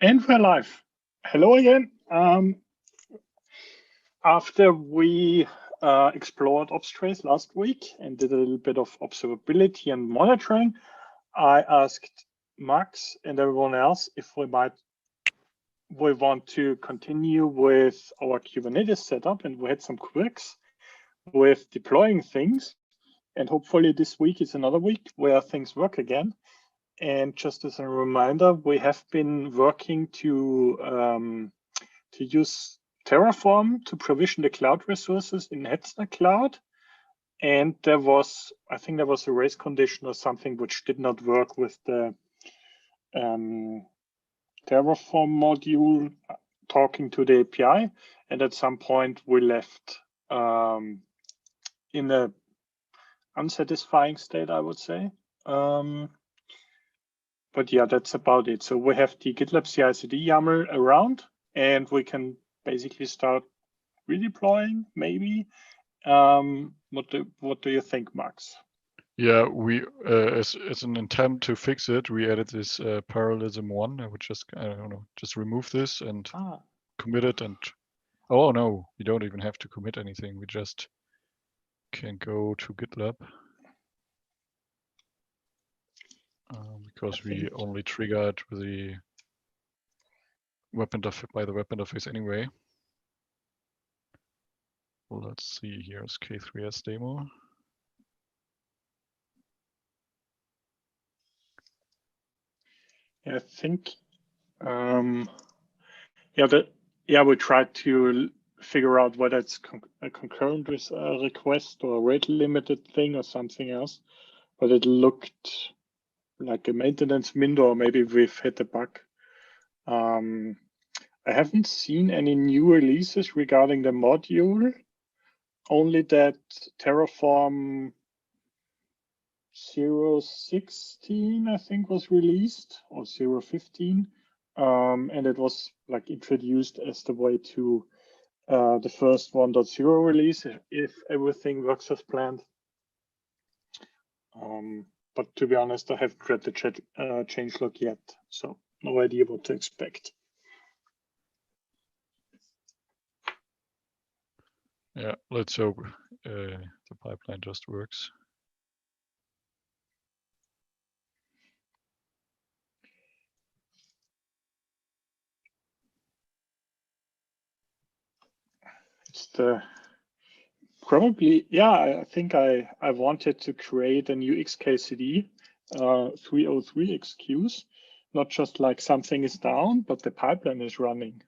And we're live. Hello again. After we explored Obstrace last week and did a little bit of observability and monitoring, I asked Max and everyone else if we want to continue with our Kubernetes setup, and we had some quirks with deploying things. And hopefully this week is another week where things work again. And just as a reminder, we have been working to use Terraform to provision the cloud resources in Hetzner Cloud. And I think there was a race condition or something which did not work with the Terraform module talking to the API. And at some point we left in a unsatisfying state, I would say. But yeah, that's about it. So we have the GitLab CI/CD YAML around, and we can basically start redeploying, maybe. What do you think, Max? Yeah, we as an attempt to fix it, we added this parallelism 1. I would just just remove this and commit it. And oh no, you don't even have to commit anything. We just can go to GitLab. Because we only triggered with the web interface anyway. Well, let's see, here's K3S demo. I think, we tried to figure out whether it's concurrent with a request or a rate limited thing or something else, but it looked like a maintenance window, or maybe we've hit a bug. I haven't seen any new releases regarding the module, only that Terraform 0.16, I think, was released, or 0.15, and it was like introduced as the way to the first 1.0 release if everything works as planned. But to be honest, I haven't read the changelog yet, so no idea what to expect. Yeah, let's hope the pipeline just works. It's probably, yeah, I think I wanted to create a new XKCD 303 excuse, not just like something is down, but the pipeline is running.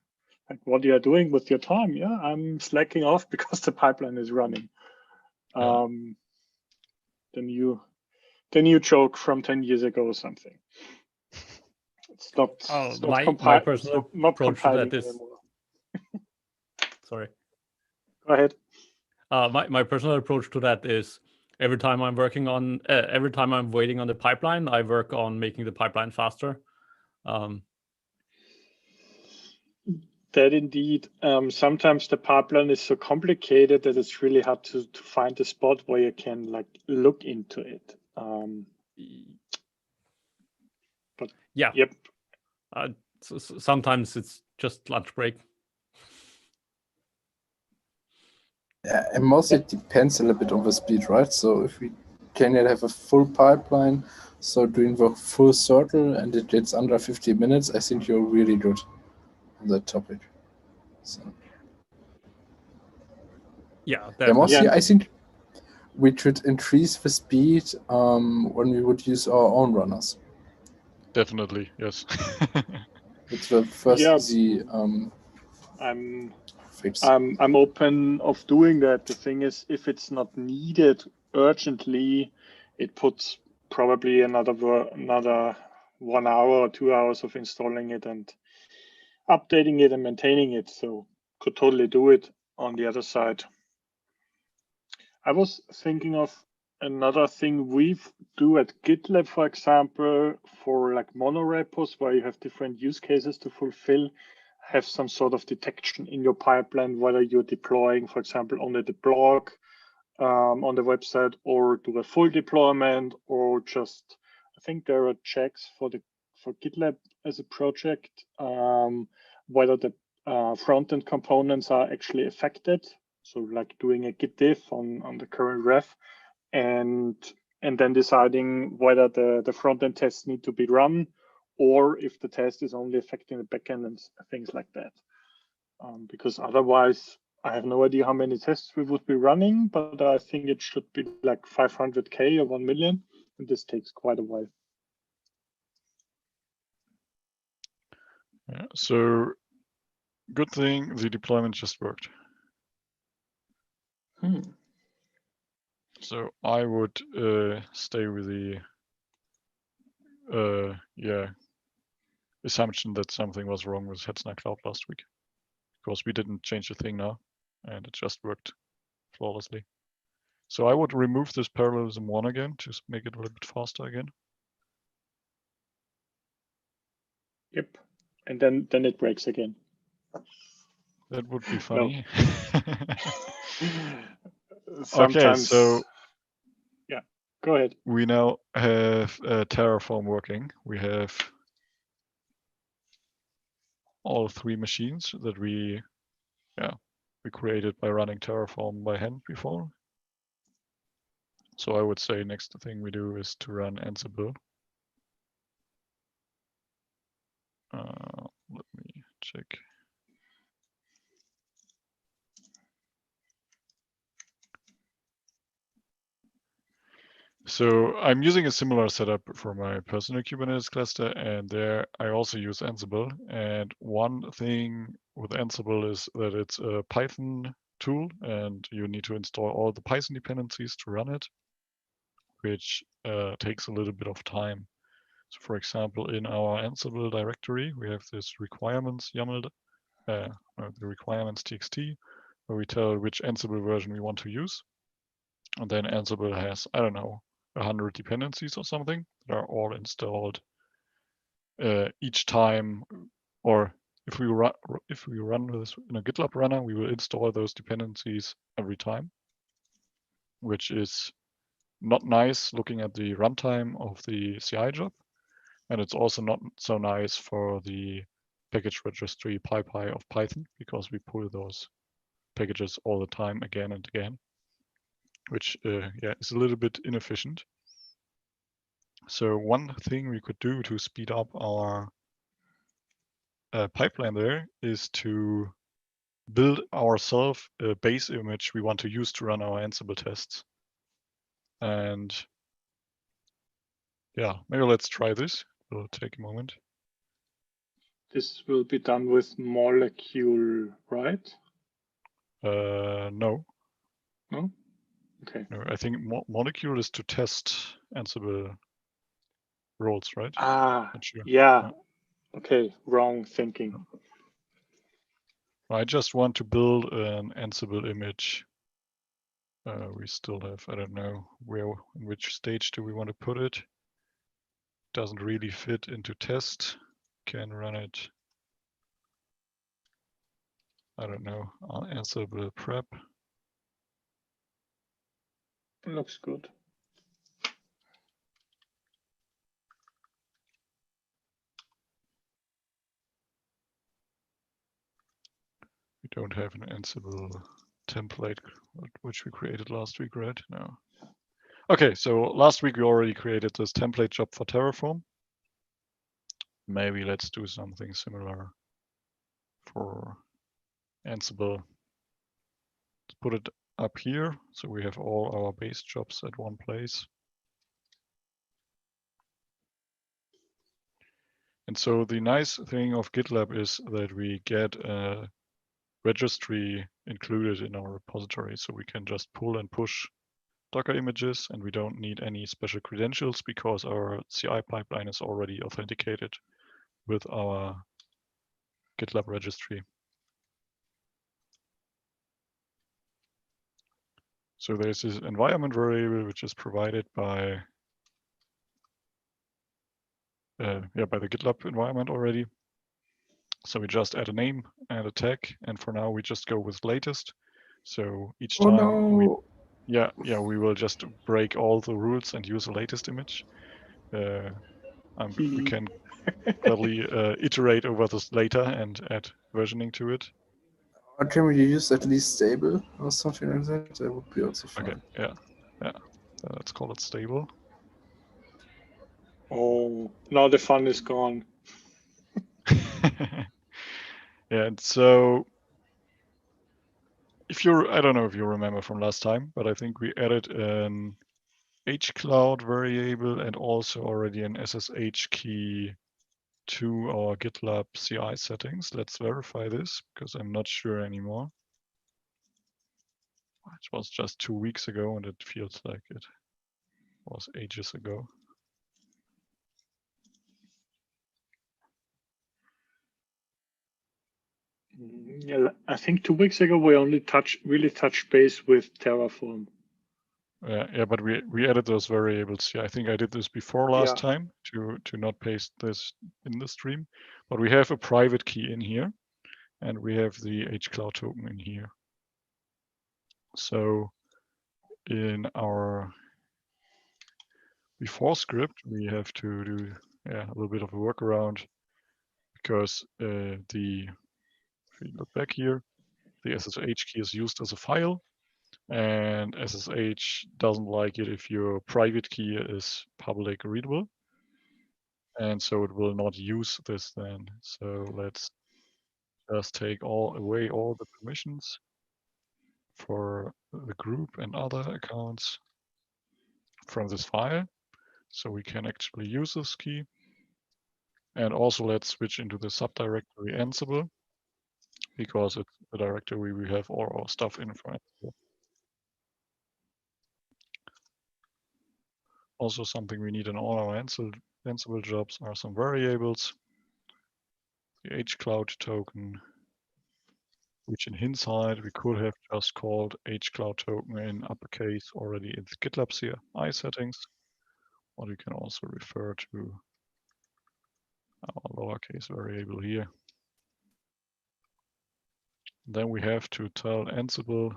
Like, what you are doing with your time? Yeah, I'm slacking off because the pipeline is running. Yeah. The new joke from 10 years ago or something. It's not. My personal approach to that is anymore. Sorry. Go ahead. My personal approach to that is every time I'm waiting on the pipeline, I work on making the pipeline faster. That indeed. Sometimes the pipeline is so complicated that it's really hard to find a spot where you can like look into it. But yeah. Yep. So sometimes it's just lunch break. Yeah, and mostly it depends a little bit on the speed, right? So if we can have a full pipeline, so doing the full circle, and it gets under 50 minutes, I think you're really good on that topic. So. Yeah, mostly I think we should increase the speed when we would use our own runners. Definitely, yes. It's the first easy fix. I'm open of doing that. The thing is, if it's not needed urgently, it puts probably another 1 hour or 2 hours of installing it and updating it and maintaining it. So could totally do it on the other side. I was thinking of another thing we do at GitLab, for example, for like monorepos where you have different use cases to fulfill, have some sort of detection in your pipeline, whether you're deploying, for example, only the blog on the website, or do a full deployment, or just, I think there are checks for the GitLab as a project, whether the front-end components are actually affected. So like doing a git diff on the current ref, and then deciding whether the front-end tests need to be run, or if the test is only affecting the backend and things like that. Because otherwise, I have no idea how many tests we would be running, but I think it should be like 500K or 1 million, and this takes quite a while. Yeah, so good thing the deployment just worked. So I would stay with the assumption that something was wrong with Hetzner Cloud last week, because we didn't change a thing now, and it just worked flawlessly. So I would remove this parallelism 1 again to make it a little bit faster again. Yep, and then it breaks again. That would be funny. Sometimes, okay, so yeah, go ahead. We now have Terraform working. We have all 3 machines that we created by running Terraform by hand before. So I would say next thing we do is to run Ansible. Let me check. So I'm using a similar setup for my personal Kubernetes cluster, and there I also use Ansible. And one thing with Ansible is that it's a Python tool, and you need to install all the Python dependencies to run it, which takes a little bit of time. So for example, in our Ansible directory, we have this requirements YAML, the requirements txt, where we tell which Ansible version we want to use. And then Ansible has, I don't know, 100 dependencies or something that are all installed each time. Or if we run this in a GitLab runner, we will install those dependencies every time, which is not nice looking at the runtime of the CI job. And it's also not so nice for the package registry PyPy of Python, because we pull those packages all the time again and again, which is a little bit inefficient. So one thing we could do to speed up our pipeline there is to build ourselves a base image we want to use to run our Ansible tests. And yeah, maybe let's try this. It'll take a moment. This will be done with molecule, right? No. No? Okay. No, I think molecule is to test Ansible roles, right? Sure. Yeah. Okay, wrong thinking. I just want to build an Ansible image. We still have, I don't know in which stage do we want to put it. Doesn't really fit into test. Can run it, I don't know, on Ansible prep. Looks good. We don't have an Ansible template, which we created last week, right? No. Okay, so last week we already created this template job for Terraform. Maybe let's do something similar for Ansible. Let's put it up here, so we have all our base jobs at one place. And so the nice thing of GitLab is that we get a registry included in our repository, so we can just pull and push Docker images, and we don't need any special credentials because our CI pipeline is already authenticated with our GitLab registry. So there's this environment variable which is provided by the GitLab environment already. So we just add a name and a tag, and for now we just go with latest. So each time we will just break all the rules and use a latest image. We can gladly iterate over this later and add versioning to it. Or can you use at least stable or something like that? That would be also fine. Okay, yeah. Let's call it stable. Oh, now the fun is gone. Yeah, and so I don't know if you remember from last time, but I think we added an hcloud variable and also already an SSH key to our GitLab CI settings. Let's verify this because I'm not sure anymore. It was just 2 weeks ago and it feels like it was ages ago. Yeah, I think 2 weeks ago we only really touched base with Terraform. Yeah, but we added those variables. Yeah, I think I did this before last time to not paste this in the stream. But we have a private key in here, and we have the hcloud token in here. So in our before script, we have to do a little bit of a workaround because if we look back here, the SSH key is used as a file. And SSH doesn't like it if your private key is public readable. And so it will not use this then. So let's just take away all the permissions for the group and other accounts from this file. So we can actually use this key. And also let's switch into the subdirectory Ansible because it's the directory we have all our stuff in for Ansible. Also something we need in all our Ansible jobs are some variables. The hcloud token, which in hindsight we could have just called hcloud token in uppercase already in the GitLab CI settings, or you can also refer to our lowercase variable here. Then we have to tell Ansible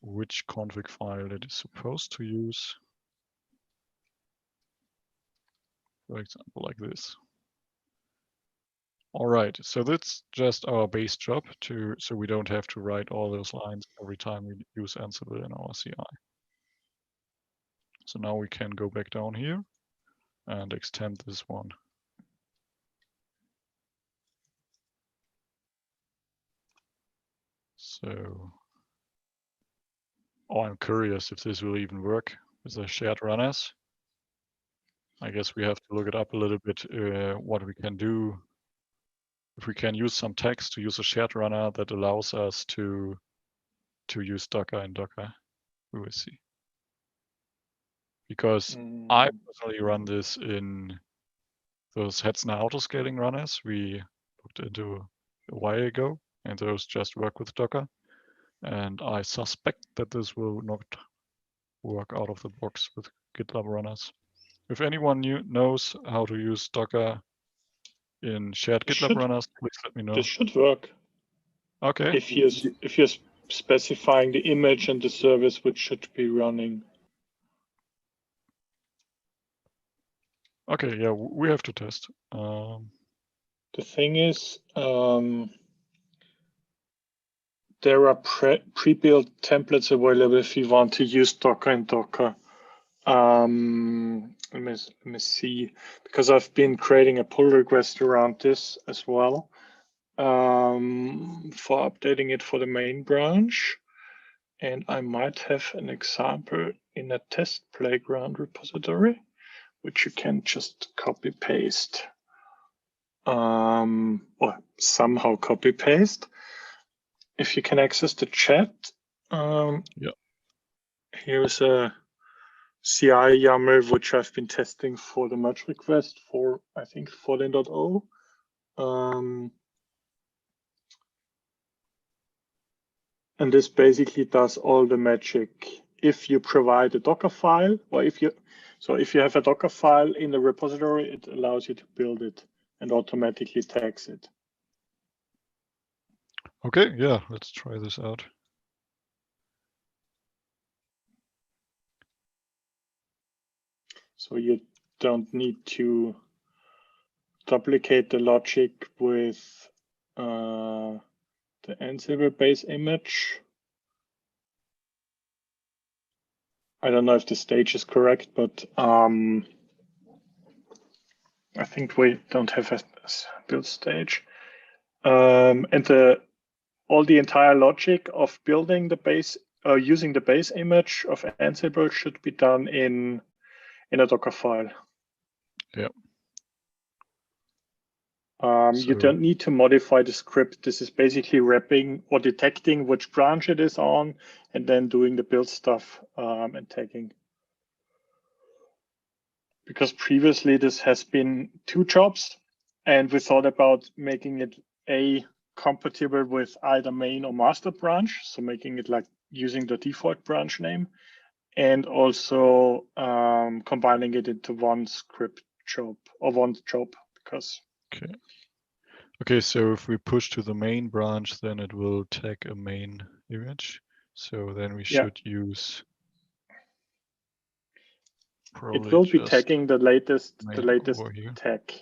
which config file it is supposed to use. For example, like this. All right, so that's just our base job so we don't have to write all those lines every time we use Ansible in our CI. So now we can go back down here and extend this one. So, I'm curious if this will even work with the shared runners. I guess we have to look it up a little bit, what we can do. If we can use some text to use a shared runner that allows us to use Docker in Docker, we will see. Because I personally run this in those Hetzner autoscaling runners we looked into a while ago, and those just work with Docker. And I suspect that this will not work out of the box with GitLab runners. If anyone knows how to use Docker in shared GitLab runners, please let me know. This should work. Okay. If you're specifying the image and the service which should be running. Okay, yeah, we have to test. The thing is, there are pre-built templates available if you want to use Docker in Docker. Let me see, because I've been creating a pull request around this as well for updating it for the main branch. And I might have an example in a test playground repository, which you can just copy paste or somehow copy paste. If you can access the chat, here's a CI YAML, which I've been testing for the merge request for, I think, 14.0. And this basically does all the magic. If you provide a Docker file, or if you have a Docker file in the repository, it allows you to build it and automatically tags it. Okay, yeah, let's try this out. So you don't need to duplicate the logic with the Ansible base image. I don't know if the stage is correct, but I think we don't have a build stage. And all the entire logic of building the base, using the base image of Ansible should be done in a Docker file. Yeah. You don't need to modify the script. This is basically wrapping or detecting which branch it is on, and then doing the build stuff and tagging. Because previously this has been 2 jobs, and we thought about making it compatible with either main or master branch, so making it like using the default branch name, and also combining it into one script job or one job. Because okay, so if we push to the main branch, then it will tag a main image. So then we should use. It will be tagging the latest tag.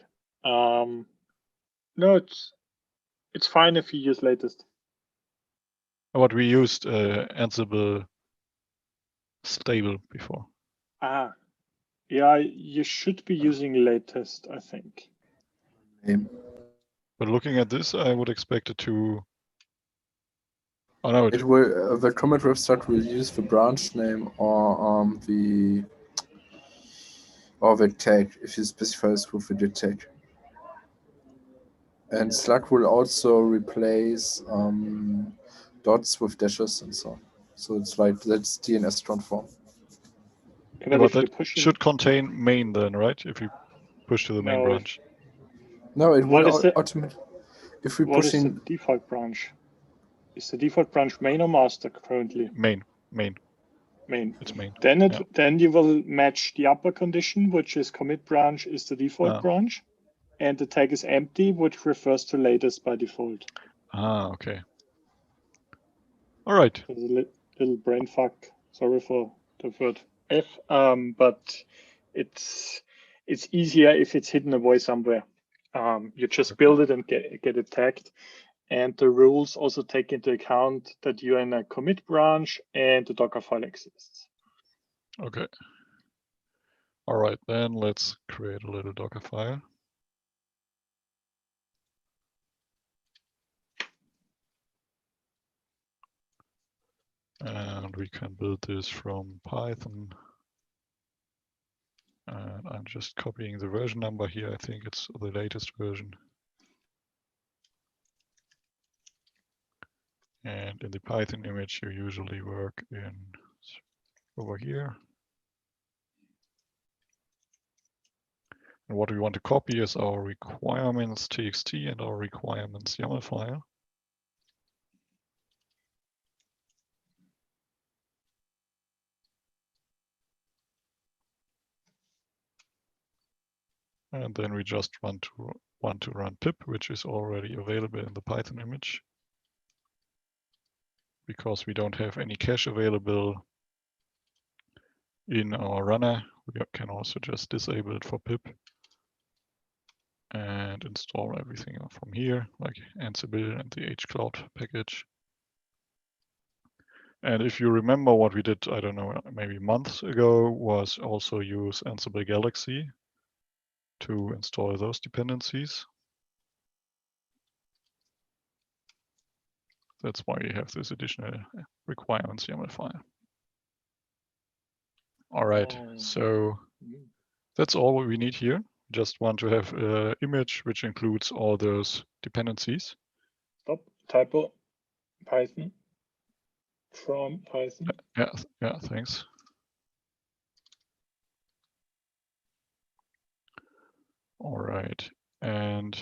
No, it's fine if you use latest. What we used Ansible stable before. Yeah, you should be using latest, I think. But looking at this, I would expect it to. Oh no! It will. The commit ref start will use the branch name or the tag if you specify this with the tag. And Slug will also replace dots with dashes and so on. So it's like that's DNS transform. Yeah, but that should contain main then, right? If you push to the main branch. No, it will automatically. If we push in the default branch? Is the default branch main or master currently? Main. It's main. Then you will match the upper condition, which is commit branch is the default branch, and the tag is empty, which refers to latest by default. Okay. All right. There's a little brain fuck. Sorry for the word F, but it's easier if it's hidden away somewhere. You just build it and get it tagged. And the rules also take into account that you're in a commit branch and the Docker file exists. Okay. All right, then let's create a little Docker file. And we can build this from Python. And I'm just copying the version number here. I think it's the latest version. And in the Python image, you usually work in over here. And what we want to copy is our requirements txt and our requirements YAML file. And then we just want to run pip, which is already available in the Python image. Because we don't have any cache available in our runner, we can also just disable it for pip and install everything from here, like Ansible and the hcloud package. And if you remember what we did, I don't know, maybe months ago, was also use Ansible Galaxy to install those dependencies. That's why we have this additional requirements YAML file. All right, so that's all we need here. Just want to have an image which includes all those dependencies. Stop, typo, Python, from Python. Yeah, thanks. All right, and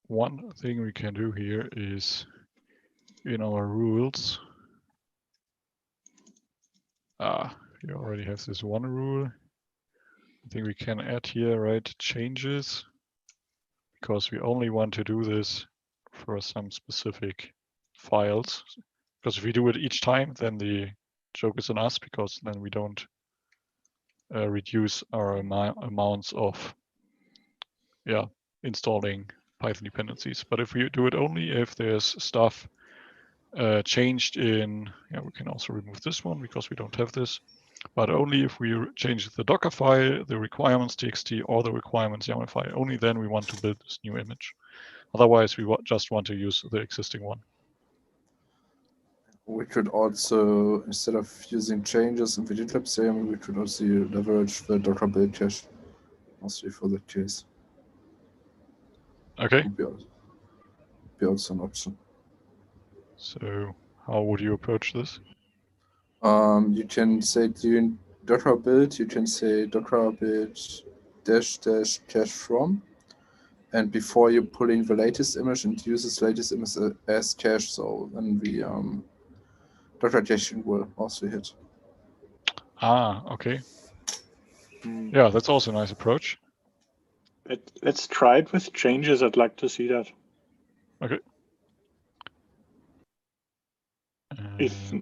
one thing we can do here is in our rules. We already have this one rule. I think we can add here, right, changes, because we only want to do this for some specific files. Because if we do it each time, then the joke is on us, because then we don't reduce our amounts of installing Python dependencies. But if we do it only if there's stuff changed in, we can also remove this one because we don't have this, but only if we change the Docker file, the requirements txt, or the requirements YAML file, only then we want to build this new image. Otherwise, we just want to use the existing one. We could also, instead of using changes in the GitLab CI, we could also leverage the Docker build cache, mostly for that case. Okay. Would be also an option. So how would you approach this? You can say during Docker build, you can say Docker build -- cache from, and before you pull in the latest image and use this latest image as cache, so then the Docker caching will also hit. Ah, okay. Yeah, that's also a nice approach. Let's try it with changes. I'd like to see that. Okay. If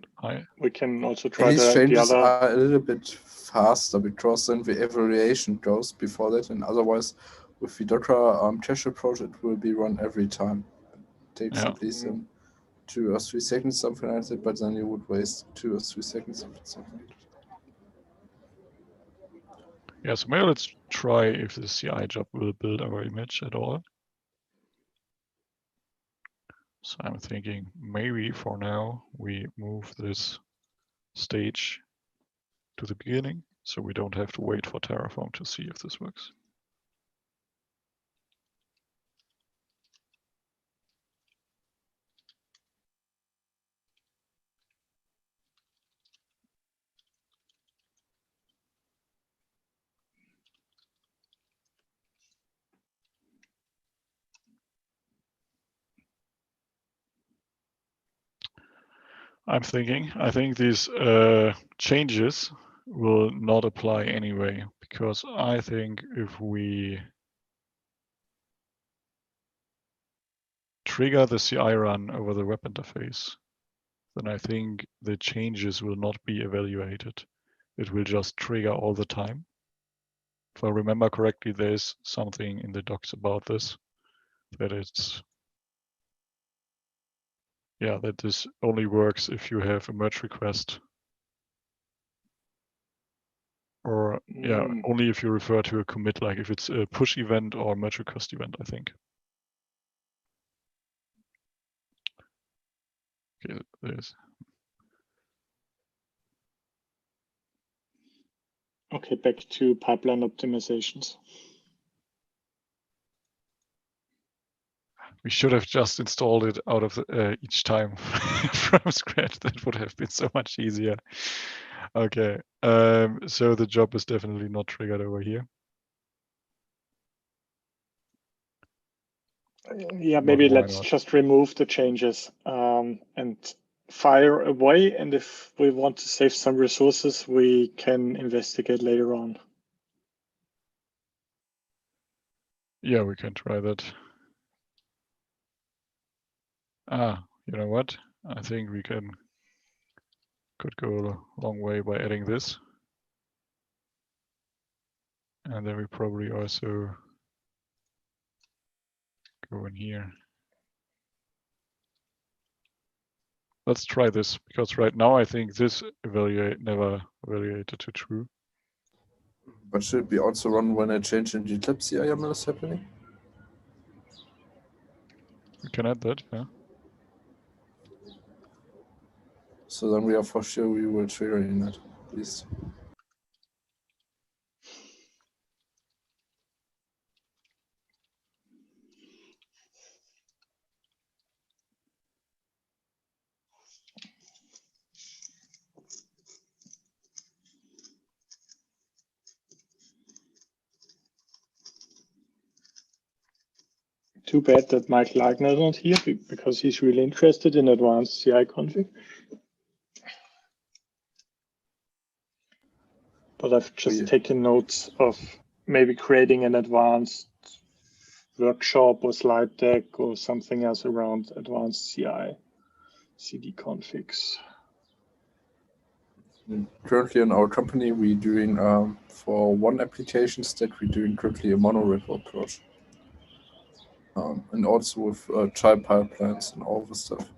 we can also And try these the changes other. are a little bit faster because then the evaluation goes before that, and otherwise with the Docker cache approach, it will be run every time. It takes at least 2 or 3 seconds, something like that, but then you would waste 2 or 3 seconds of something like that. Yeah, so maybe let's try if the CI job will build our image at all. So I'm thinking maybe for now we move this stage to the beginning so we don't have to wait for Terraform to see if this works. I think these changes will not apply anyway, because I think if we trigger the CI run over the web interface, then I think the changes will not be evaluated. It will just trigger all the time. If I remember correctly, there's something in the docs about this, that it's that this only works if you have a merge request, or only if you refer to a commit, like if it's a push event or merge request event, I think. Okay, there's. Okay, back to pipeline optimizations. We should have just installed it out of each time from scratch. That would have been so much easier. Okay, so the job is definitely not triggered over here. Yeah, maybe let's just remove the changes and fire away. And if we want to save some resources, we can investigate later on. Yeah, we can try that. You know what? I think we could go a long way by adding this. And then we probably also go in here. Let's try this, because right now I think this never evaluated to true. But should we also run when a change in GitLab CI YAML is happening? We can add that, yeah. So then we are for sure we will trigger in it, at least. Too bad that Mike Lagner is not here, because he's really interested in advanced CI config. But I've just taken notes of maybe creating an advanced workshop or slide deck or something else around advanced CI CD configs. Currently in our company, we're doing for one application stack, we're doing currently a monorepo approach. And also with child pipelines and all the stuff.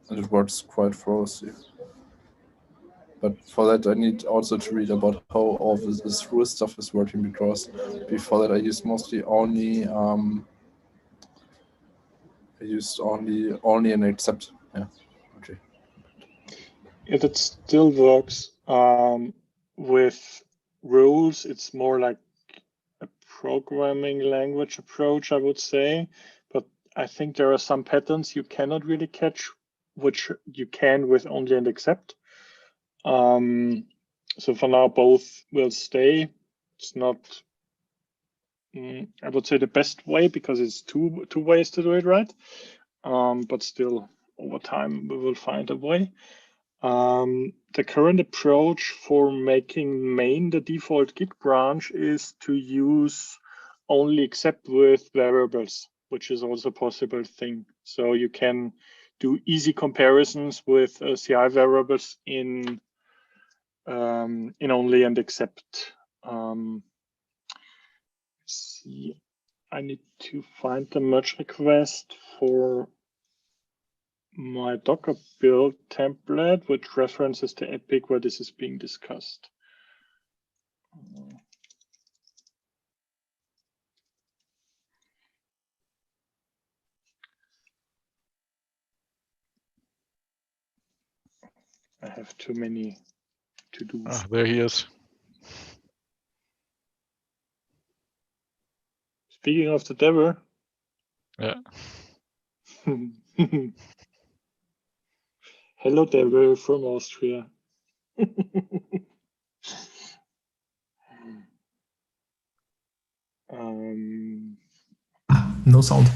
And it works quite flawlessly. But for that, I need also to read about how all this rule stuff is working, because before that I used mostly only only an accept. Yeah. Okay. It still works with rules. It's more like a programming language approach, I would say. But I think there are some patterns you cannot really catch, which you can with only and accept. So for now, both will stay. It's not, I would say, the best way, because it's two ways to do it, right? But still, over time, we will find a way. The current approach for making main the default Git branch is to use only accept with variables, which is also a possible thing. So you can do easy comparisons with CI variables in only and accept. See, I need to find the merge request for my Docker build template, which references the epic where this is being discussed. I have too many to-dos. Ah, there he is. Speaking of the devil. Yeah. Hello, devil from Austria. No sound.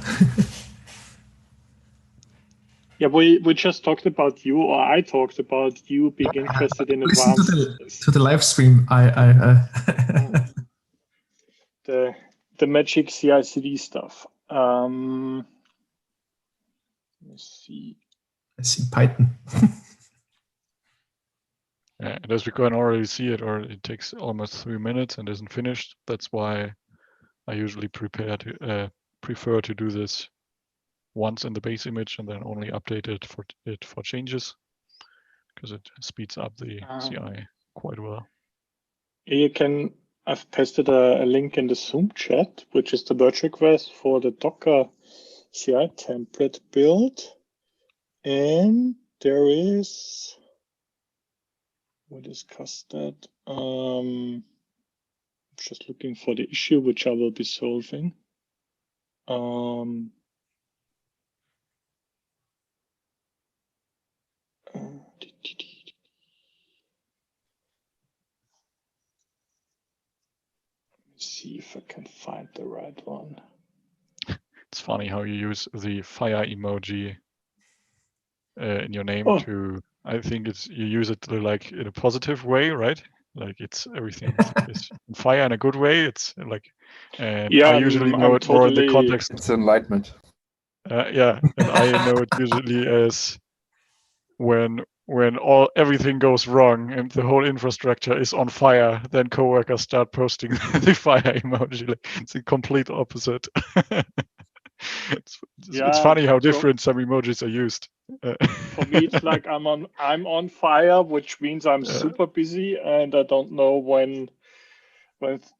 Yeah, we just talked about you, or I talked about you being interested in Listen advanced to the live stream. The magic CI/CD stuff. Let's see. I see Python. Yeah, and as we can already see it, or it takes almost 3 minutes and isn't finished. That's why I usually prefer to do this once in the base image and then only update it for changes, because it speeds up the CI quite well. I've pasted a link in the Zoom chat, which is the merge request for the Docker CI template build. And there is, we discussed that. Just looking for the issue, which I will be solving. See if I can find the right one. It's funny how you use the fire emoji in your name to. I think you use it like in a positive way, right? Like it's everything is on fire in a good way. It's like, and I usually know it more in the context. It's enlightenment. Yeah, and I know it usually as when everything goes wrong and the whole infrastructure is on fire, then coworkers start posting the fire emoji. Like, it's the complete opposite. It's funny how different some emojis are used. For me, it's like I'm on fire, which means I'm super busy and I don't know when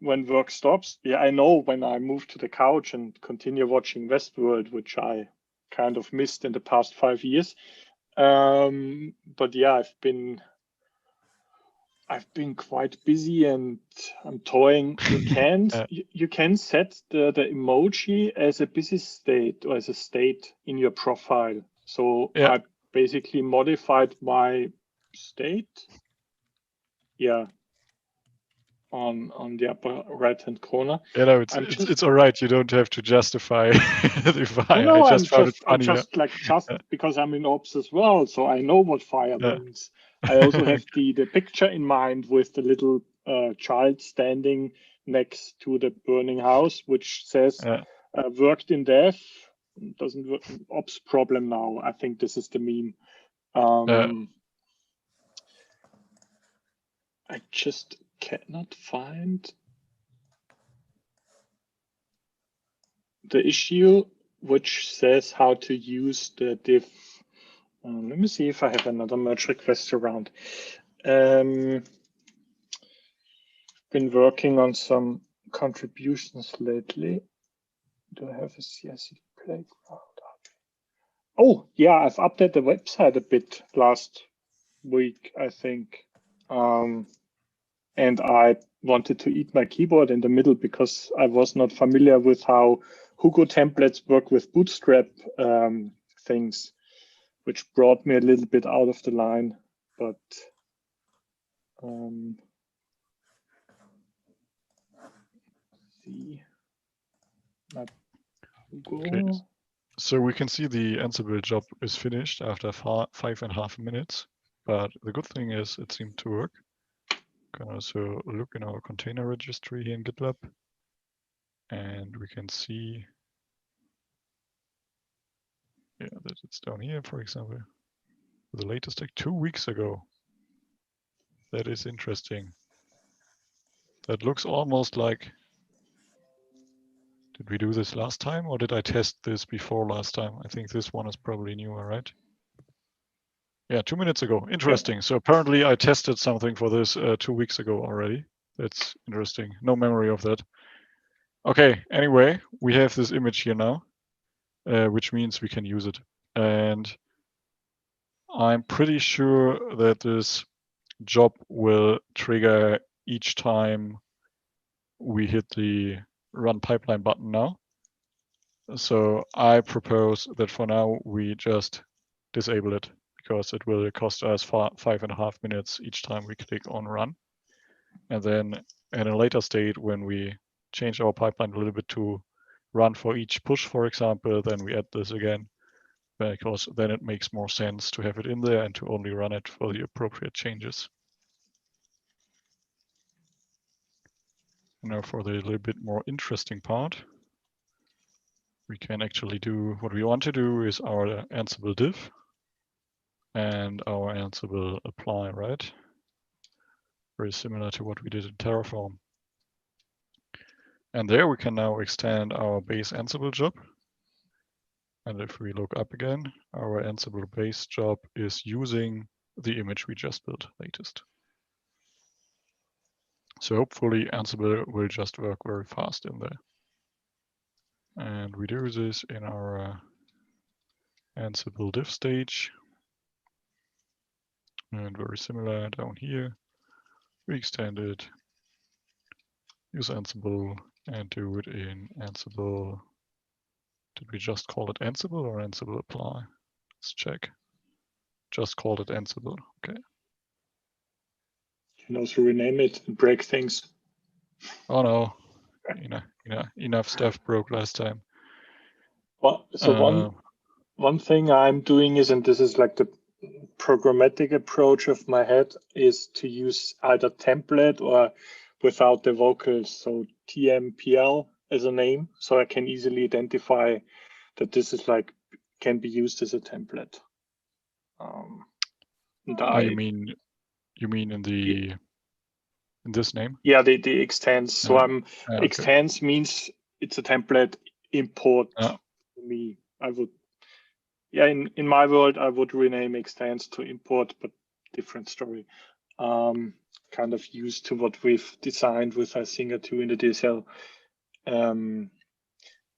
work stops. Yeah, I know when I move to the couch and continue watching Westworld, which I kind of missed in the past 5 years. But yeah, I've been quite busy and I'm toying. You can set the emoji as a busy state or as a state in your profile. So I basically modified my state. Yeah. On the upper right-hand corner. You know, it's all right. You don't have to justify the fire. No, I just found it funny. Just because I'm in ops as well, so I know what fire means. I also have the picture in mind with the little child standing next to the burning house, which says worked in death, doesn't work, ops problem now. I think this is the meme. I just cannot find the issue which says how to use the div. Let me see if I have another merge request around. Been working on some contributions lately. Do I have a CI/CD playground? Oh, yeah, I've updated the website a bit last week, I think. And I wanted to eat my keyboard in the middle because I was not familiar with how Hugo templates work with Bootstrap things, which brought me a little bit out of the line. But see, not Hugo. Okay. So we can see the Ansible job is finished after 5.5 minutes, but the good thing is it seemed to work. Can also look in our container registry here in GitLab, and we can see, yeah, that it's down here, for example, the latest like 2 weeks ago. That is interesting. That looks almost like, did we do this last time or did I test this before last time? I think this one is probably newer, right? Yeah, 2 minutes ago. Interesting. Yeah. So apparently I tested something for this 2 weeks ago already. That's interesting. No memory of that. Okay, anyway, we have this image here now, which means we can use it. And I'm pretty sure that this job will trigger each time we hit the run pipeline button now. So I propose that for now we just disable it because it will cost us 5.5 minutes each time we click on run. And then at a later state, when we change our pipeline a little bit to run for each push, for example, then we add this again, because then it makes more sense to have it in there and to only run it for the appropriate changes. Now for the little bit more interesting part, we can actually do what we want to do is our Ansible div and our Ansible apply, right? Very similar to what we did in Terraform. And there we can now extend our base Ansible job. And if we look up again, our Ansible base job is using the image we just built latest. So hopefully Ansible will just work very fast in there. And we do this in our Ansible div stage. And very similar down here, we extend it, use Ansible, and do it in Ansible. Did we just call it Ansible or Ansible apply? Let's check. Just called it Ansible, okay. You can also rename it and break things. Oh no, enough stuff broke last time. Well, so one thing I'm doing is, and this is like the programmatic approach of my head, is to use either template or without the vocals, so TMPL as a name, so I can easily identify that this is like can be used as a template. You mean in the in this name? Yeah, the extends. So extends okay. Means it's a template. Import me. I would, yeah, in my world I would rename extends to import, but different story. Kind of used to what we've designed with Singer 2 in the DSL.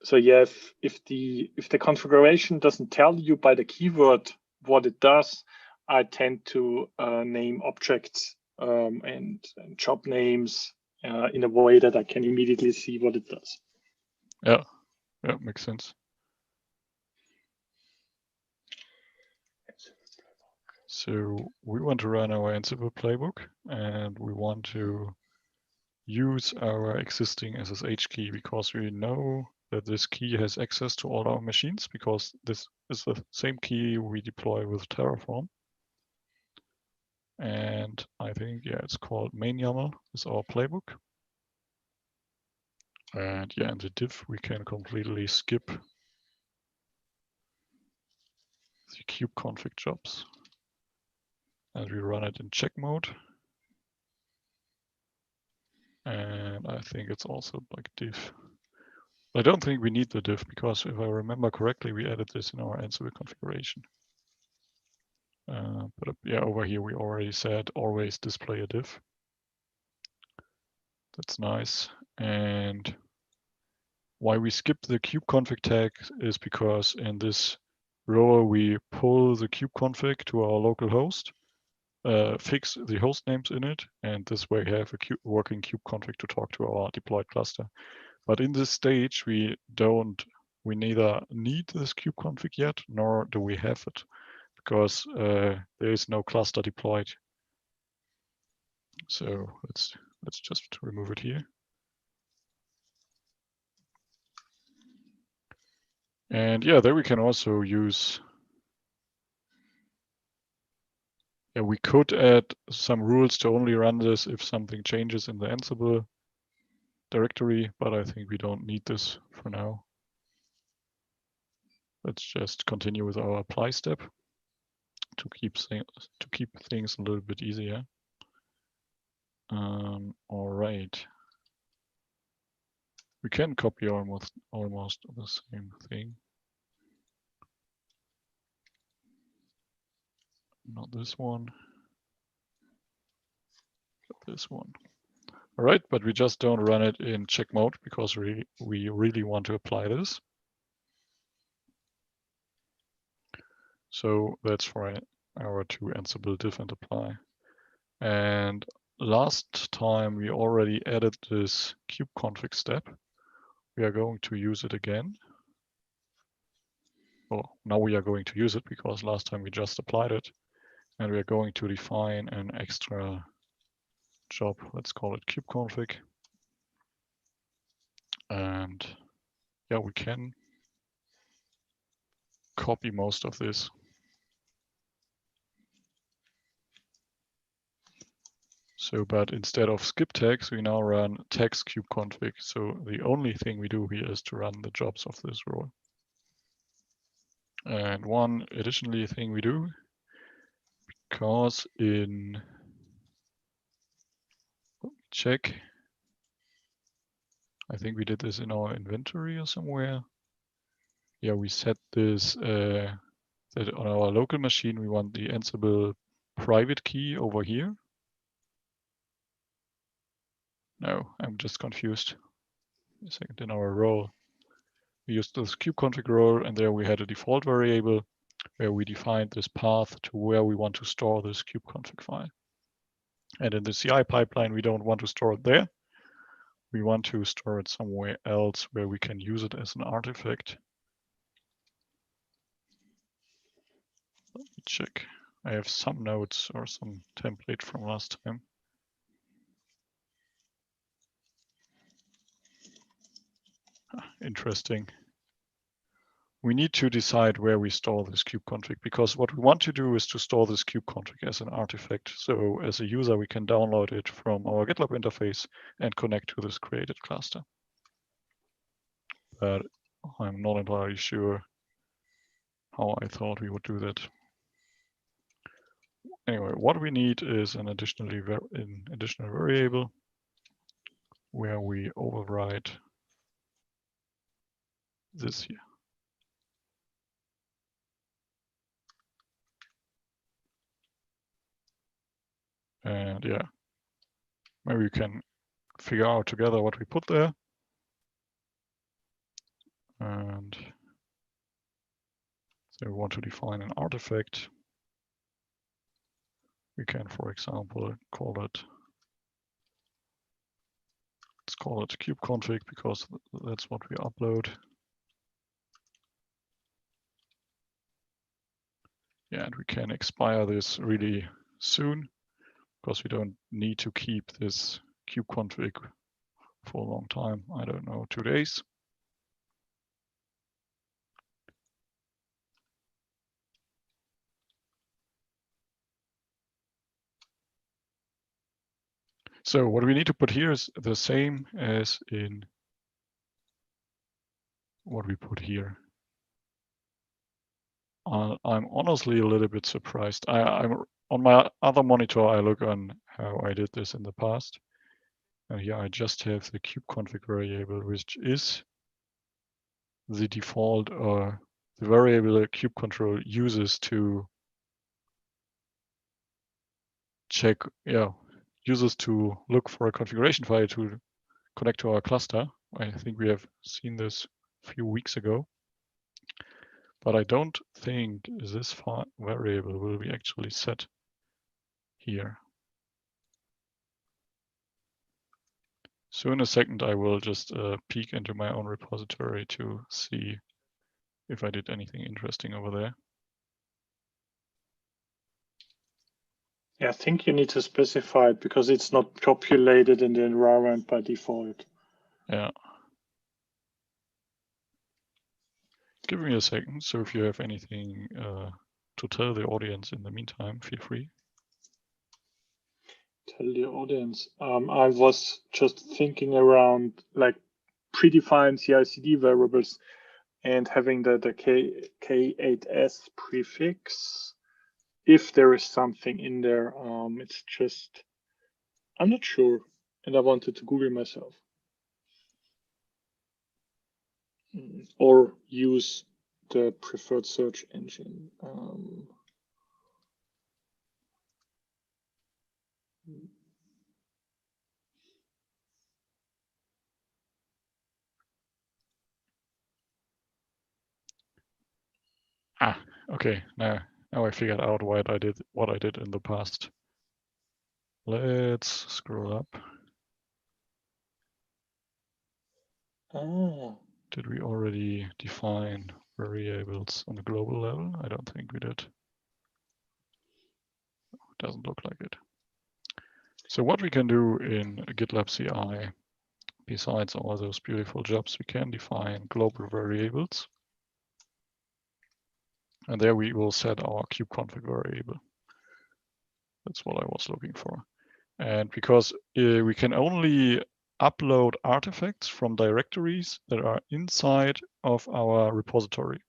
So yeah, if the configuration doesn't tell you by the keyword what it does, I tend to name objects and job names in a way that I can immediately see what it does. Yeah, makes sense. So we want to run our Ansible playbook, and we want to use our existing SSH key because we know that this key has access to all our machines because this is the same key we deploy with Terraform. And I think, yeah, it's called main YAML is our playbook. And yeah, in the div, we can completely skip the kube config jobs. And we run it in check mode. And I think it's also like div. I don't think we need the div because if I remember correctly, we added this in our Ansible configuration. But yeah, over here we already said always display a div. That's nice. And why we skip the kubeconfig tag is because in this row we pull the kubeconfig to our local host, fix the host names in it, and this way have a working kubeconfig to talk to our deployed cluster. But in this stage, we neither need this kubeconfig yet, nor do we have it, because there is no cluster deployed. So let's just remove it here. And yeah, there we can also use, yeah, we could add some rules to only run this if something changes in the Ansible directory, but I think we don't need this for now. Let's just continue with our apply step to keep things a little bit easier. All right. We can copy almost the same thing. Not this one. But this one. All right, but we just don't run it in check mode because we really want to apply this. So that's for our two Ansible diff and apply. And last time we already added this kubeconfig step. We are going to use it again. Well, now we are going to use it because last time we just applied it. And we are going to define an extra job. Let's call it kubeconfig. And yeah, we can copy most of this. So, but instead of skip tags, we now run tags kubeconfig. So the only thing we do here is to run the jobs of this role. And one additionally thing we do, because in check, I think we did this in our inventory or somewhere. Yeah, we set this that on our local machine, we want the Ansible private key over here. No, I'm just confused. A second, in our role, we used this kubeconfig role, and there we had a default variable where we defined this path to where we want to store this kubeconfig file. And in the CI pipeline, we don't want to store it there. We want to store it somewhere else where we can use it as an artifact. Let me check. I have some notes or some template from last time. Interesting. We need to decide where we store this kubeconfig, because what we want to do is to store this kubeconfig as an artifact. So as a user, we can download it from our GitLab interface and connect to this created cluster. But I'm not entirely sure how I thought we would do that. Anyway, what we need is an additional variable where we override this here. And yeah, maybe we can figure out together what we put there. And so we want to define an artifact. We can, for example, let's call it kubeconfig because that's what we upload. Yeah, and we can expire this really soon because we don't need to keep this kubeconfig for a long time. I don't know, 2 days. So what we need to put here is the same as in what we put here. I'm honestly a little bit surprised. I'm on my other monitor, I look on how I did this in the past. And here I just have the kubeconfig variable, which is the default the variable that kubecontrol uses to check, uses to look for a configuration file to connect to our cluster. I think we have seen this a few weeks ago, but I don't think this variable will be actually set here. So in a second, I will just peek into my own repository to see if I did anything interesting over there. Yeah, I think you need to specify it because it's not populated in the environment by default. Yeah. Give me a second. So if you have anything to tell the audience in the meantime, feel free. Tell the audience. I was just thinking around like predefined CI/CD variables and having the K8s prefix. If there is something in there, it's just, I'm not sure. And I wanted to Google myself. Or use the preferred search engine. Okay. Now I figured out what I did in the past. Let's scroll up. Did we already define variables on a global level? I don't think we did. Doesn't look like it. So what we can do in GitLab CI, besides all those beautiful jobs, we can define global variables. And there we will set our kubeconfig variable. That's what I was looking for. And because we can only upload artifacts from directories that are inside of our repository.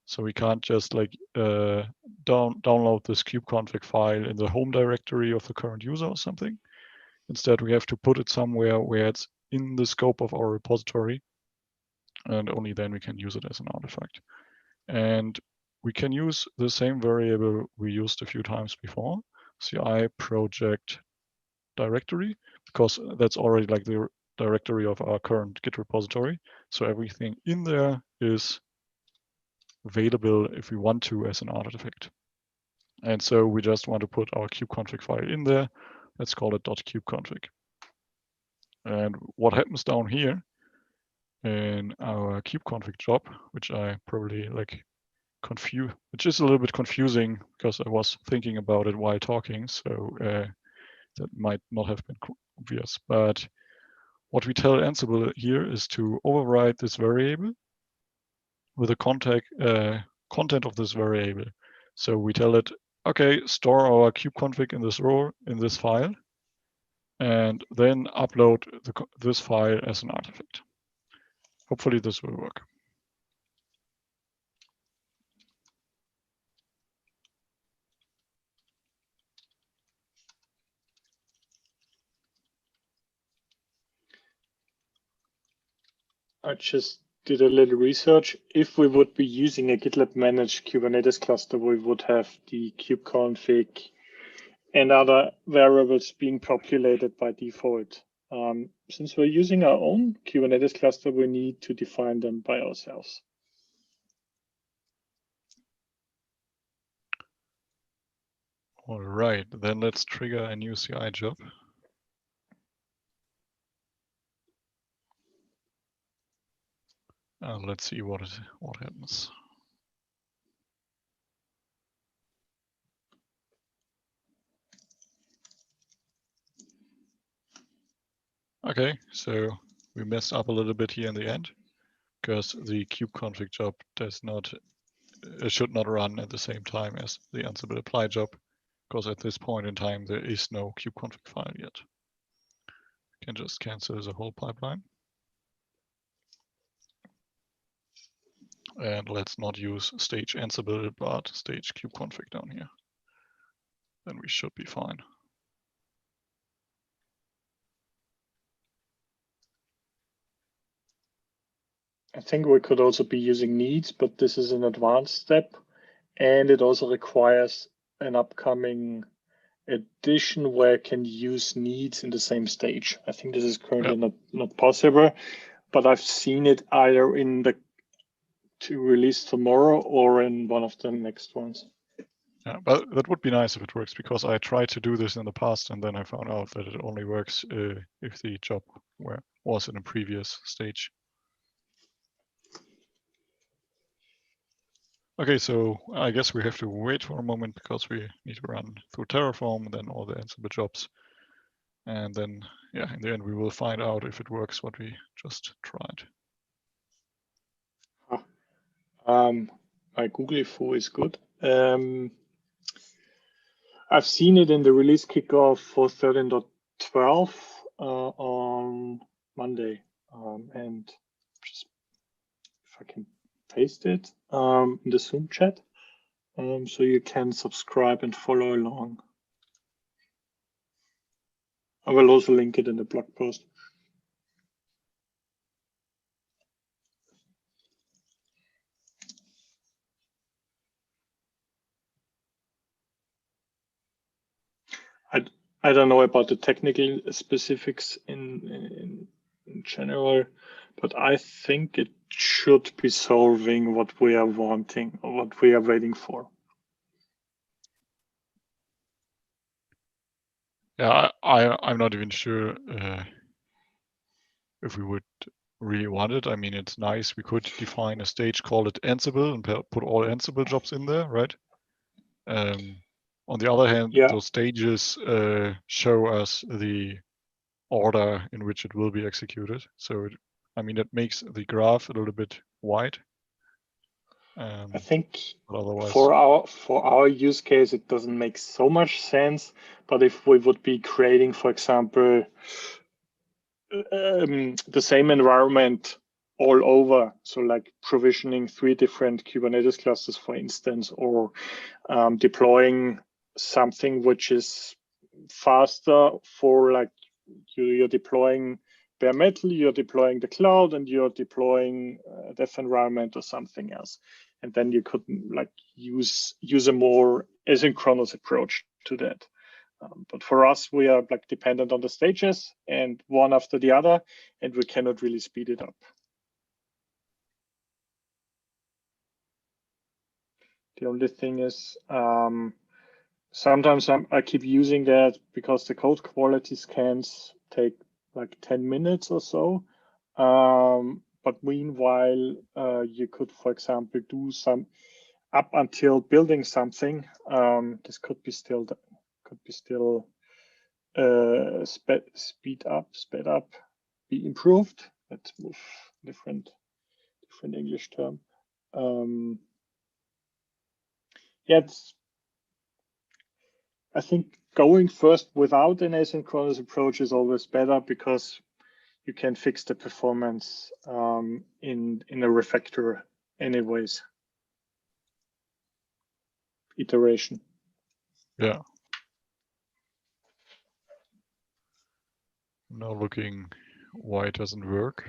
So we can't just like download this kubeconfig file in the home directory of the current user or something. Instead, we have to put it somewhere where it's in the scope of our repository. And only then we can use it as an artifact. And we can use the same variable we used a few times before, CI project directory, because that's already like the directory of our current Git repository. So everything in there is available if we want to as an artifact. And so we just want to put our kubeconfig file in there. Let's call it .kubeconfig. And what happens down here in our kubeconfig job, which I probably like which is a little bit confusing because I was thinking about it while talking, so that might not have been obvious. But what we tell Ansible here is to override this variable with the content of this variable. So we tell it, okay, store our kubeconfig in this row, in this file, and then upload this file as an artifact. Hopefully this will work. I just did a little research. If we would be using a GitLab managed Kubernetes cluster, we would have the kubeconfig and other variables being populated by default. Since we're using our own Kubernetes cluster, we need to define them by ourselves. All right, then let's trigger a new CI job. And let's see what happens. Okay, so we messed up a little bit here in the end because the kubeconfig job should not run at the same time as the Ansible apply job, because at this point in time there is no kubeconfig file yet. You can just cancel the whole pipeline. And let's not use stage Ansible, but stage kubeconfig down here. Then we should be fine. I think we could also be using needs, but this is an advanced step, and it also requires an upcoming edition where I can use needs in the same stage. I think this is currently not possible, but I've seen it either in the to release tomorrow or in one of the next ones. Yeah, but that would be nice if it works, because I tried to do this in the past and then I found out that it only works if the job was in a previous stage. Okay, so I guess we have to wait for a moment because we need to run through Terraform and then all the Ansible jobs. And then, yeah, in the end, we will find out if it works what we just tried. My Google Foo is good. I've seen it in the release kickoff for 13.12 on Monday. And just if I can paste it in the Zoom chat, so you can subscribe and follow along. I will also link it in the blog post. I don't know about the technical specifics in general, but I think it should be solving what we are wanting or what we are waiting for. Yeah, I'm not even sure if we would really want it. I mean, it's nice. We could define a stage, call it Ansible, and put all Ansible jobs in there, right? On the other hand, those stages show us the order in which it will be executed. So, I mean, it makes the graph a little bit wide. I think otherwise, for our use case, it doesn't make so much sense. But if we would be creating, for example, the same environment all over, so like provisioning 3 different Kubernetes clusters, for instance, or deploying something which is faster for like you're deploying bare metal, you're deploying the cloud, and you're deploying a dev environment or something else. And then you could like use a more asynchronous approach to that. But for us, we are like dependent on the stages and one after the other, and we cannot really speed it up. The only thing is sometimes I keep using that because the code quality scans take like 10 minutes or so. But meanwhile, you could, for example, do some up until building something. This could be still sped up, be improved. Let's move different English term. I think going first without an asynchronous approach is always better because you can fix the performance in a refactor anyways. Iteration. Yeah. Now looking why it doesn't work.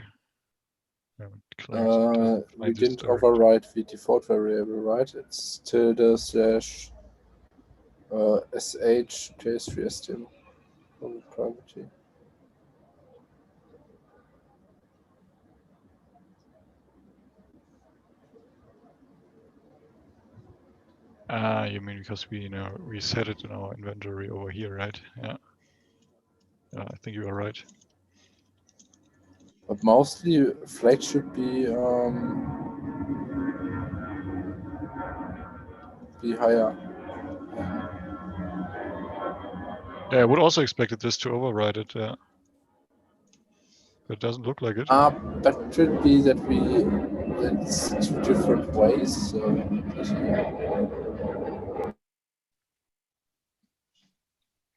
We didn't override the default variable, right? It's tilde slash sh j3 still on privacy. You mean because we set it in our inventory over here, right? Yeah. Yeah, I think you are right. But mostly flag should be higher. Yeah, I would also expected this to override it. Yeah. But it doesn't look like it. That should be that that's 2 different ways. So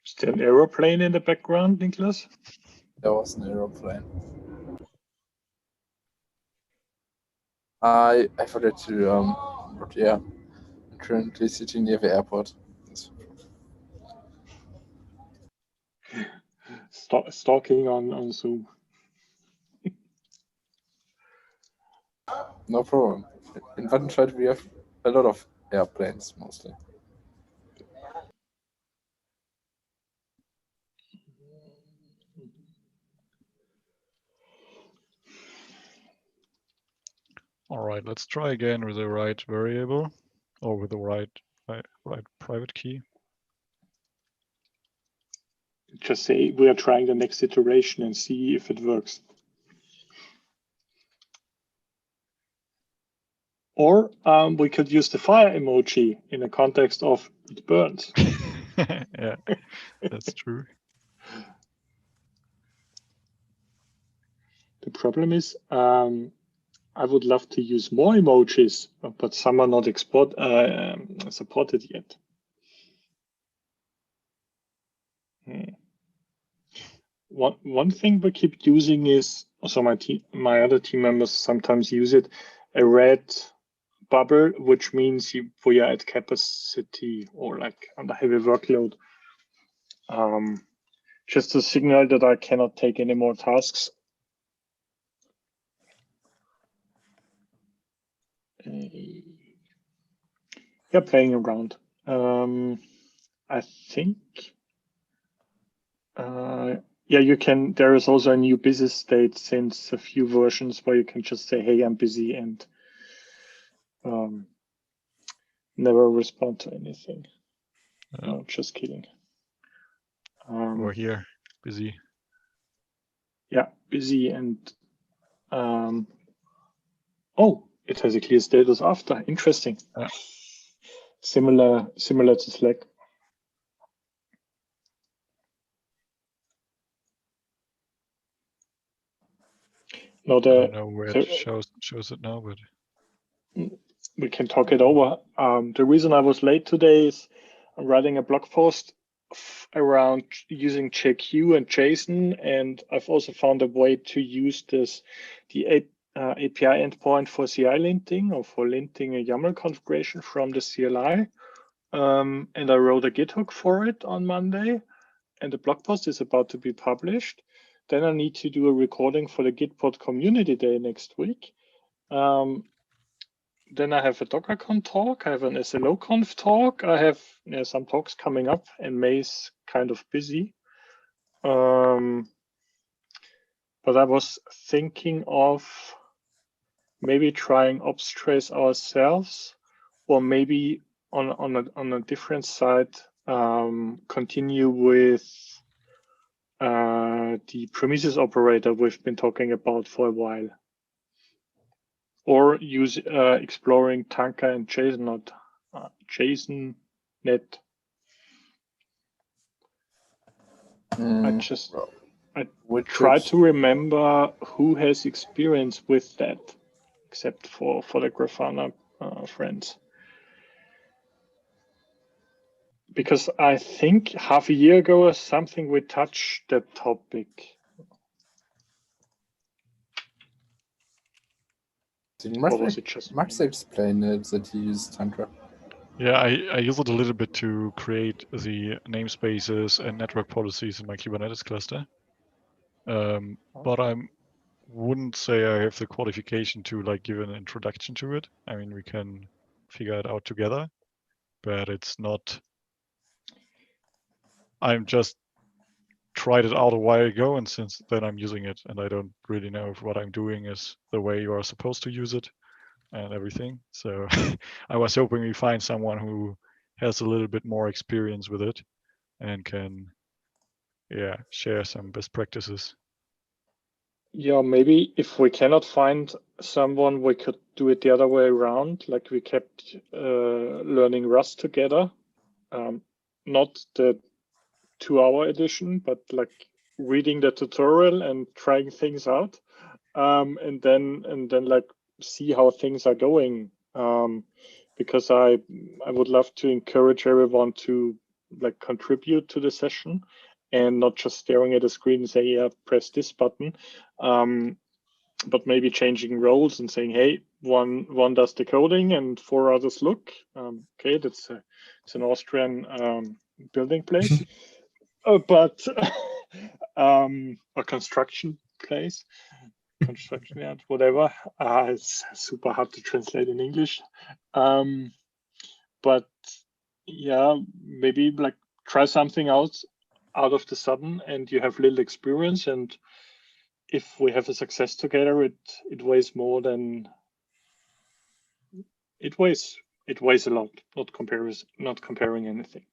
Still an aeroplane in the background, Niklas? there was an aeroplane. I forgot to but yeah, I'm currently sitting near the airport. Stalking on Zoom. No problem. In Wattenscheid we have a lot of airplanes mostly. All right, let's try again with the right variable or with the right private key. Just say we are trying the next iteration and see if it works. Or we could use the fire emoji in the context of it burns. Yeah, that's true. The problem is I would love to use more emojis, but some are not supported yet. One thing we keep using is, also my other team members sometimes use it, a red bubble, which means we are at capacity or like under heavy workload. Just a signal that I cannot take any more tasks. Yeah, playing around. I think, yeah, you can. There is also a new busy state since a few versions where you can just say, "Hey, I'm busy," and never respond to anything. No, just kidding. We're here, busy. Yeah, busy and oh, it has a clear status after. Interesting. Yeah. Similar to Slack. No, I don't know where it shows it now, but we can talk it over. The reason I was late today is I'm writing a blog post around using JQ and JSON, and I've also found a way to use the API endpoint for CI linting or for linting a YAML configuration from the CLI. And I wrote a Git hook for it on Monday, and the blog post is about to be published. Then I need to do a recording for the Gitpod Community Day next week. Then I have a DockerCon talk, I have an SLOconf talk, I have some talks coming up, and May's kind of busy. But I was thinking of maybe trying Obstrace ourselves, or maybe on a different side, continue with the Prometheus operator we've been talking about for a while. Or use exploring Tanker and JSON net. I try to remember who has experience with that, except for the Grafana friends. Because I think half a year ago or something we touched that topic. Max explained it that he used Tantra. Yeah, I use it a little bit to create the namespaces and network policies in my Kubernetes cluster. But I wouldn't say I have the qualification to like give an introduction to it. I mean, we can figure it out together, but it's not. I'm just tried it out a while ago, and since then I'm using it, and I don't really know if what I'm doing is the way you are supposed to use it and everything. So I was hoping we find someone who has a little bit more experience with it and can, yeah, share some best practices. Yeah, maybe if we cannot find someone, we could do it the other way around. Like we kept learning Rust together, not the 2-hour edition, but like reading the tutorial and trying things out, and then like see how things are going. Because I would love to encourage everyone to like contribute to the session and not just staring at a screen and say, yeah, press this button, but maybe changing roles and saying, hey, one does the coding and 4 others look. Okay, it's an Austrian building place, but a construction place. construction yard, whatever. It's super hard to translate in English. But yeah, maybe like try something out of the sudden, and you have little experience. And if we have a success together, it weighs more than it weighs. It weighs a lot. Not comparing anything.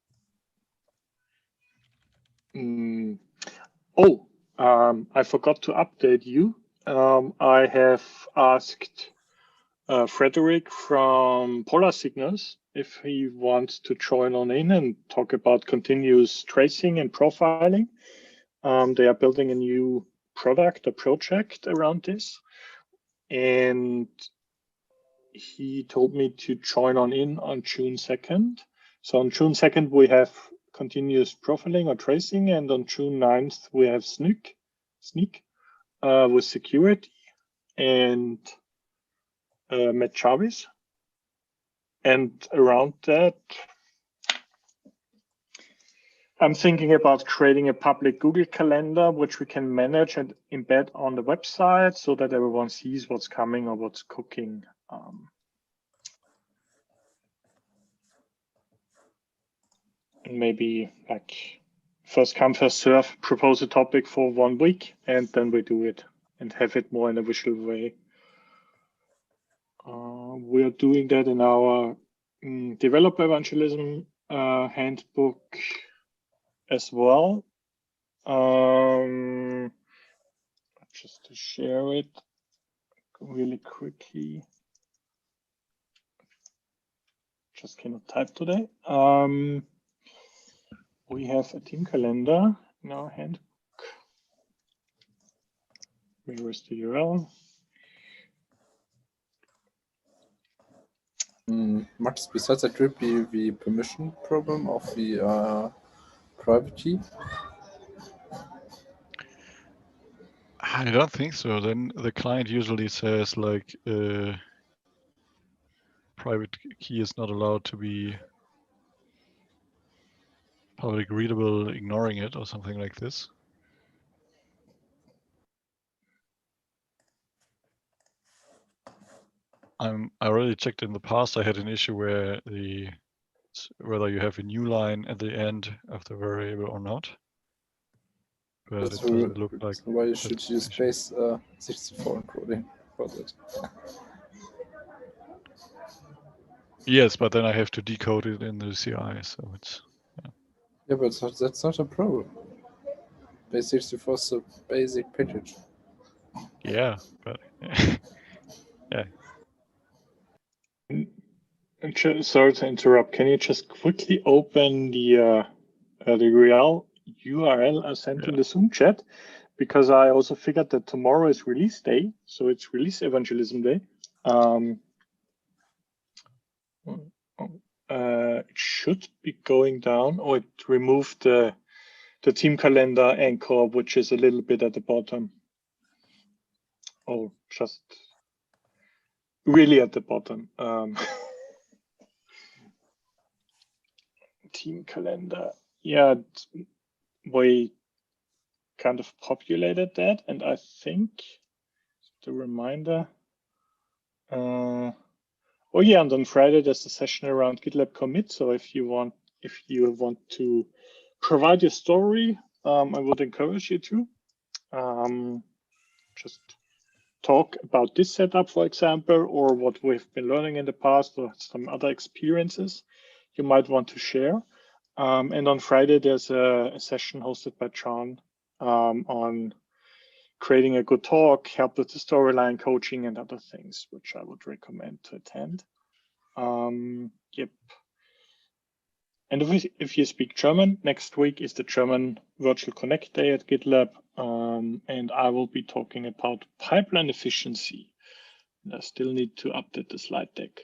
I forgot to update you. I have asked Frederick from Polar Signals if he wants to join on in and talk about continuous tracing and profiling. They are building a new project around this. And he told me to join on in on June 2nd. So on June 2nd, we have continuous profiling or tracing, and on June 9th, we have sneak with security and Matt Jarvis. And around that, I'm thinking about creating a public Google Calendar, which we can manage and embed on the website so that everyone sees what's coming or what's cooking. And maybe like first come, first serve, propose a topic for 1 week, and then we do it and have it more in a visual way. We are doing that in our developer evangelism handbook as well. Just to share it really quickly. Just cannot type today. We have a team calendar in our handbook. Where is the URL? Max, besides that, would be the permission problem of the private key? I don't think so. Then the client usually says like private key is not allowed to be public readable, ignoring it or something like this. I already checked in the past. I had an issue where whether you have a new line at the end of the variable or not. But That's it doesn't look like. Why you should use base 64 encoding for that. Yes, but then I have to decode it in the CI, so it's. Yeah, but that's not a problem. Base 64 is a basic package. Yeah, but yeah. Sorry to interrupt. Can you just quickly open the URL I sent in the Zoom chat? Because I also figured that tomorrow is release day, so it's release evangelism day. It should be going down, or it removed the team calendar anchor, which is a little bit at the bottom. Oh, just really at the bottom. Team calendar. Yeah, we kind of populated that, and I think the reminder. Oh yeah, and on Friday there's a session around GitLab commit. So if you want to provide your story, I would encourage you to just talk about this setup, for example, or what we've been learning in the past, or some other experiences you might want to share. And on Friday there's a session hosted by John on creating a good talk, help with the storyline, coaching, and other things, which I would recommend to attend. Yep. And if you speak German, next week is the German Virtual Connect Day at GitLab, and I will be talking about pipeline efficiency. And I still need to update the slide deck.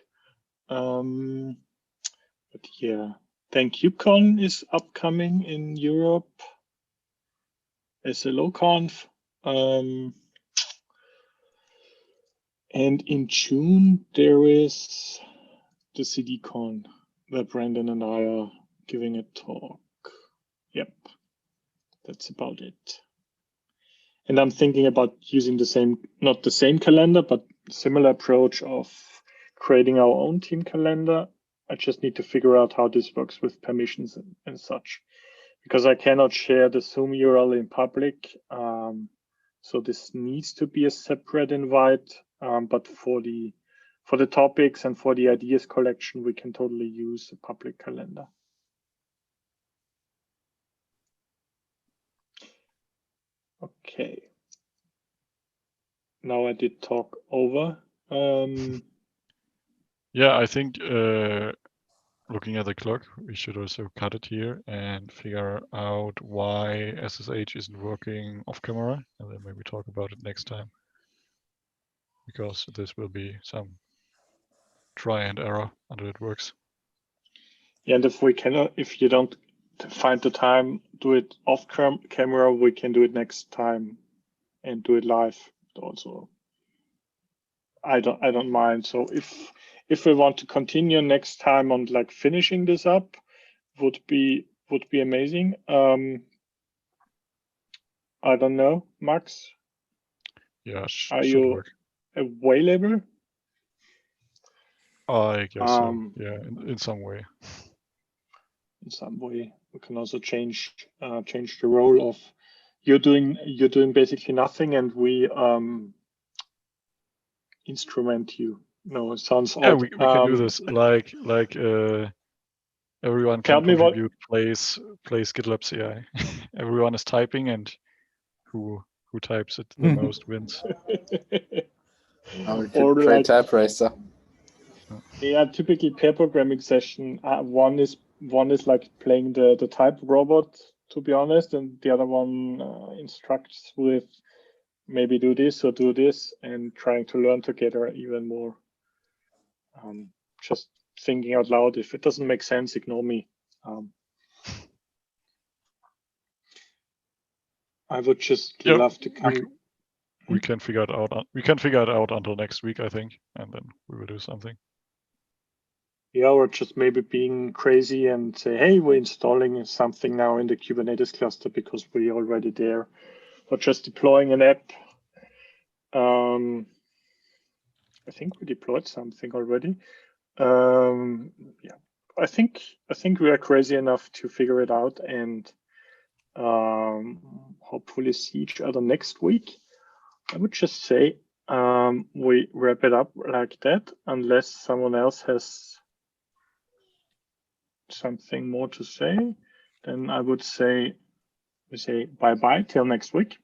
But yeah, ThankYouCon is upcoming in Europe. SLOConf. And in June, there is the CDCon, where Brandon and I are giving a talk. Yep, that's about it. And I'm thinking about using the same, not the same calendar, but similar approach of creating our own team calendar. I just need to figure out how this works with permissions and such, because I cannot share the Zoom URL in public. So this needs to be a separate invite, but for the topics and for the ideas collection, we can totally use a public calendar. Okay. Now I did talk over. Yeah, I think looking at the clock, we should also cut it here and figure out why SSH isn't working off camera, and then maybe talk about it next time. Because this will be some try and error until it works. Yeah, and if we cannot, if you don't find the time, do it off camera, we can do it next time and do it live also. I don't mind. So if we want to continue next time on like finishing this up, would be amazing. I don't know, Max. Yeah, Are should you work. available? I guess so. Yeah, in some way. In some way, we can also change the role of you're doing basically nothing, and we instrument you. No, it sounds Yeah, odd. we can do this like everyone Tell can me what- contribute, plays GitLab CI. Everyone is typing, and who types it the most wins. We Or could play like- Type Racer. Yeah, typically pair programming session. One is like playing the type robot, to be honest, and the other one instructs with maybe do this or do this, and trying to learn together even more. Just thinking out loud. If it doesn't make sense, ignore me. I would just love to come. We can figure it out. We can figure it out until next week, I think, and then we will do something. Yeah, or just maybe being crazy and say, hey, we're installing something now in the Kubernetes cluster because we're already there, or just deploying an app. I think we deployed something already. Yeah, I think we are crazy enough to figure it out and hopefully see each other next week. I would just say we wrap it up like that, unless someone else has something more to say. Then I would say we say bye-bye till next week.